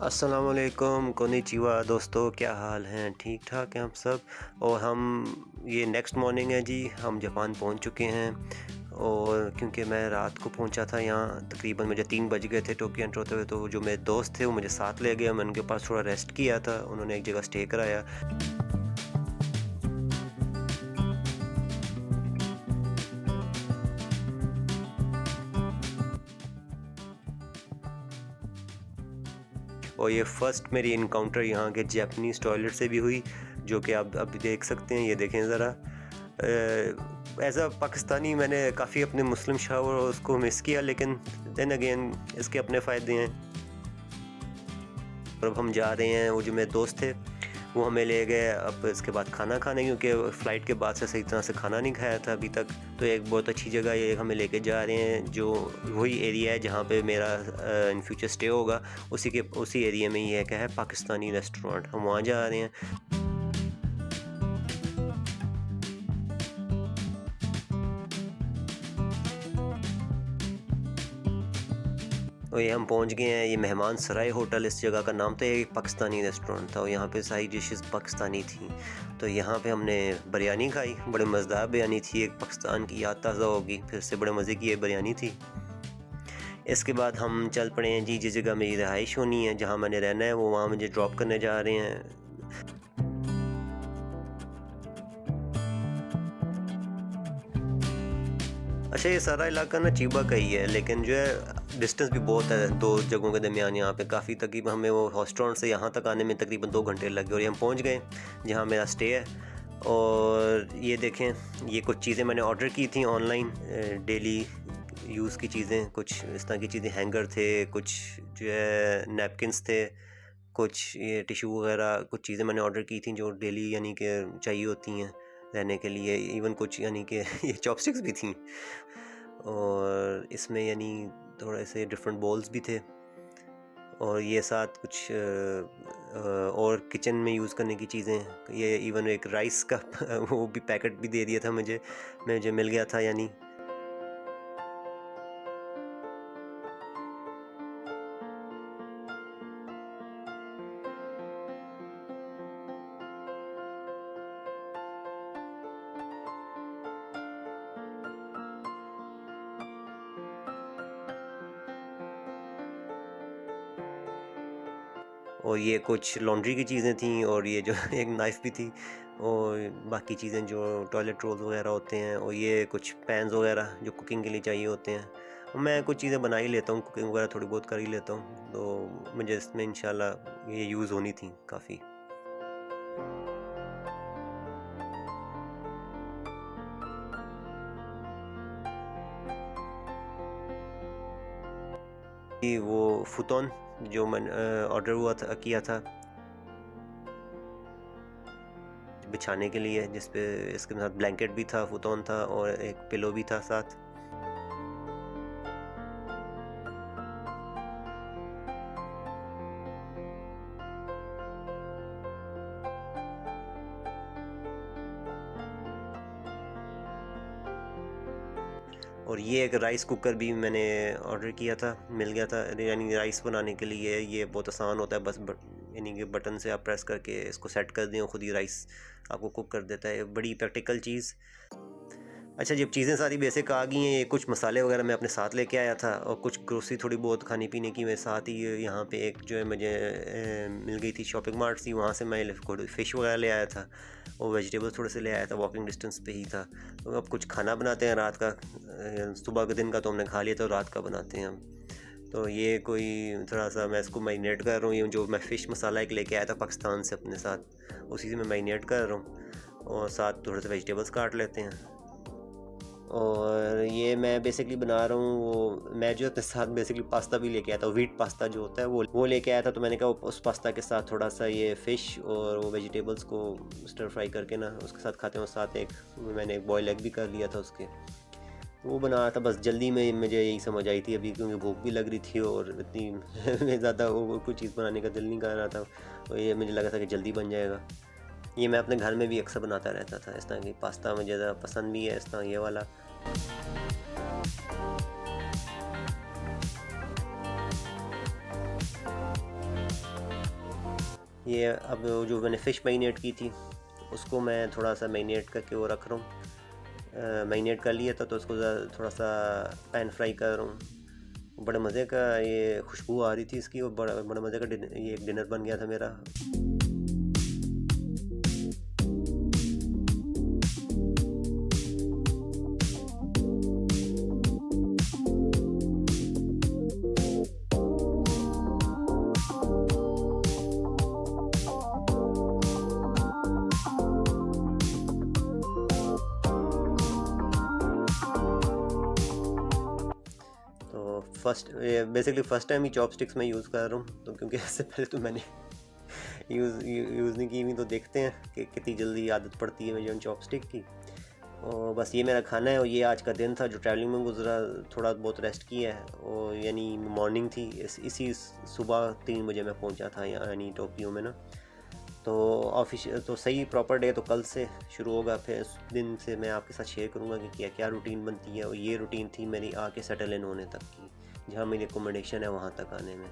अस्सलाम वालेकुम कोनिचिवा दोस्तों, क्या हाल हैं? ठीक ठाक हैं हम सब। और हम ये नेक्स्ट मॉर्निंग है जी, हम जापान पहुंच चुके हैं। और क्योंकि मैं रात को पहुंचा था यहाँ, तकरीबन मुझे 3 बज गए थे टोक्यो एंटर होते हुए, तो जो मेरे दोस्त थे वो मुझे साथ ले गए। मैं उनके पास थोड़ा रेस्ट किया था, उन्होंने एक जगह स्टे कराया। और ये फ़र्स्ट मेरी इनकाउंटर यहाँ के जापानीज़ टॉयलेट से भी हुई, जो कि आप अभी देख सकते हैं। ये देखें ज़रा। एज़ अ पाकिस्तानी मैंने काफ़ी अपने मुस्लिम शावर उसको मिस किया, लेकिन देन अगेन इसके अपने फ़ायदे हैं। और अब हम जा रहे हैं, वो जो मेरे दोस्त थे वो हमें ले गए अब इसके बाद खाना खाने, क्योंकि फ़्लाइट के बाद से सही तरह से खाना नहीं खाया था अभी तक। तो एक बहुत अच्छी जगह ये हमें लेके जा रहे हैं, जो वही एरिया है जहाँ पे मेरा इन फ्यूचर स्टे होगा। उसी एरिया में ही एक है पाकिस्तानी रेस्टोरेंट, हम वहाँ जा रहे हैं। और ये हम पहुंच गए हैं, ये मेहमान सराय होटल इस जगह का नाम था। ये एक पाकिस्तानी रेस्टोरेंट था और यहाँ पे सारी डिशेस पाकिस्तानी थी। तो यहाँ पे हमने बिरयानी खाई, बड़े मज़ेदार बिरयानी थी। एक पाकिस्तान की याद ताज़ा होगी, फिर से बड़े मज़े की ये बिरयानी थी। इसके बाद हम चल पड़े हैं जी, जिस जगह मेरी रहाइश होनी है, जहाँ मैंने रहना है, वो वहाँ मुझे ड्रॉप करने जा रहे हैं। अच्छा, ये सारा इलाका ना चीबा का ही है, लेकिन जो है डिस्टेंस भी बहुत है दो जगहों के दरमियान। यहाँ पे काफ़ी तकरीबन हमें वो रेस्टोरेंट से यहाँ तक आने में तकरीबन 2 घंटे लग गए। और ये हम पहुँच गए जहाँ मेरा स्टे है। और ये देखें, ये कुछ चीज़ें मैंने ऑर्डर की थी ऑनलाइन, डेली यूज़ की चीज़ें, कुछ इस तरह की चीज़ें। हैंगर थे, कुछ जो है नैपकिन्स थे, कुछ ये टिशू वगैरह, कुछ चीज़ें मैंने ऑर्डर की थी जो डेली यानी कि चाहिए होती हैं रहने के लिए। इवन कुछ यानी कि ये चॉपस्टिक्स भी थी। और इसमें यानी थोड़े से डिफरेंट बॉल्स भी थे। और ये साथ कुछ और किचन में यूज़ करने की चीज़ें। ये इवन एक राइस का वो भी पैकेट भी दे दिया था मुझे मिल गया था यानी। और ये कुछ लॉन्ड्री की चीज़ें थी, और ये जो एक नाइफ़ भी थी, और बाकी चीज़ें जो टॉयलेट रोल्स वगैरह होते हैं, और ये कुछ पैन्स वगैरह जो कुकिंग के लिए चाहिए होते हैं। और मैं कुछ चीज़ें बना ही लेता हूँ, कुकिंग वगैरह थोड़ी बहुत कर ही लेता हूँ, तो मुझे इसमें इंशाल्लाह ये यूज़ होनी थी काफ़ी। कि वो फुतौन जो मैंने ऑर्डर हुआ था किया था बिछाने के लिए, जिस पे इसके साथ ब्लैंकेट भी था, फुतौन था, और एक पिलो भी था साथ। और ये एक राइस कुकर भी मैंने ऑर्डर किया था, मिल गया था। यानी राइस बनाने के लिए ये बहुत आसान होता है, बस यानी कि बटन से आप प्रेस करके इसको सेट कर दें और ख़ुद ही राइस आपको कुक कर देता है। बड़ी प्रैक्टिकल चीज़। अच्छा, जब चीज़ें सारी बेसिक आ गई हैं, ये कुछ मसाले वगैरह मैं अपने साथ लेके आया था, और कुछ ग्रोसरी थोड़ी बहुत खाने पीने की मेरे साथ ही। यहाँ पे एक जो है मुझे मिल गई थी, शॉपिंग मार्ट थी, वहाँ से मैं फ़िश वगैरह ले आया था, और वेजिटेबल्स थोड़े से ले आया था, वॉकिंग डिस्टेंस पे ही था। तो अब कुछ खाना बनाते हैं रात का, सुबह के दिन का तो हमने खा लिया था, रात का बनाते हैं हम। तो ये कोई थोड़ा सा मैं इसको मैरिनेट कर रहा हूँ। ये जो मैं फ़िश मसाला एक लेके आया था पाकिस्तान से अपने साथ, उसी से मैं मैरिनेट कर रहा हूँ, और साथ थोड़े से वेजिटेबल्स काट लेते हैं। और ये मैं बेसिकली बना रहा हूँ, वो मैं जो अपने साथ बेसिकली पास्ता भी लेके आया था, व्हीट पास्ता जो होता है वो लेके आया था। तो मैंने कहा उस पास्ता के साथ थोड़ा सा ये फ़िश और वो वेजिटेबल्स को स्टर फ्राई करके ना उसके साथ खाते हैं। और साथ मैंने एक बॉयल एग भी कर लिया था उसके, वो बना रहा था। बस जल्दी में मुझे यही समझ आई थी अभी, क्योंकि भूख भी लग रही थी और इतनी ज़्यादा वो कोई चीज़ बनाने का दिल नहीं कर रहा था। तो ये मुझे लगा था कि जल्दी बन जाएगा। ये मैं अपने घर में भी अक्सर बनाता रहता था, इस तरह की पास्ता मुझे ज़्यादा पसंद भी है, इस तरह ये वाला। ये अब जो मैंने फ़िश मैरिनेट की थी उसको मैं थोड़ा सा मैरिनेट करके वो रख रहा हूँ। मैरिनेट कर लिया था तो उसको थोड़ा सा पैन फ्राई कर रहा हूँ। बड़े मज़े का ये खुशबू आ रही थी इसकी, और बड़ा बड़े मज़े का ये एक डिनर बन गया था मेरा। तो बेसिकली फ़र्स्ट टाइम ही चॉपस्टिक्स मैं यूज़ कर रहा हूँ, तो क्योंकि इससे पहले तो मैंने यूज़ नहीं की हुई, तो देखते हैं कि कितनी जल्दी आदत पड़ती है मुझे उन चॉपस्टिक की। और बस ये मेरा खाना है, और ये आज का दिन था जो ट्रैवलिंग में गुजरा। थोड़ा बहुत रेस्ट किया है, और यानी मॉर्निंग थी, इसी सुबह 3 बजे मैं पहुंचा था यानी टोक्यो में ना। तो ऑफिस तो सही प्रॉपर डे तो कल से शुरू होगा, फिर उस दिन से मैं आपके साथ शेयर करूंगा कि क्या क्या रूटीन बनती है। और ये रूटीन थी मेरी आके सेटल इन होने तक की, जहाँ मेरी अकोमोडेशन है वहाँ तक आने में।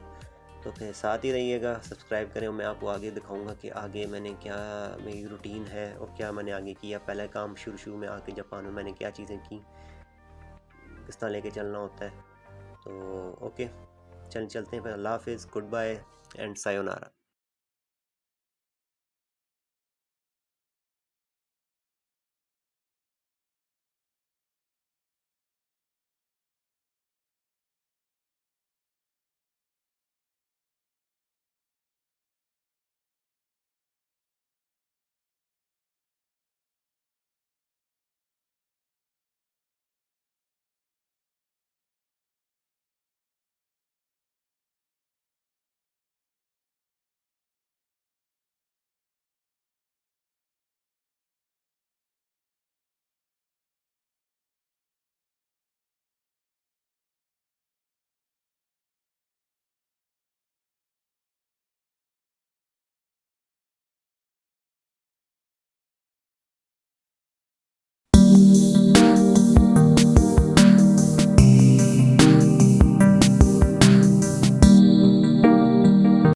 तो फिर साथ ही रहिएगा, सब्सक्राइब करें, और मैं आपको आगे दिखाऊंगा कि आगे मैंने क्या मेरी रूटीन है और क्या मैंने आगे किया। पहले काम शुरू में आके जापान में मैंने क्या चीज़ें की, किस तरह लेके चलना होता है। तो ओके, चलते हैं फिर। अल्लाह हाफिज़, गुड बाय एंड सायोनारा।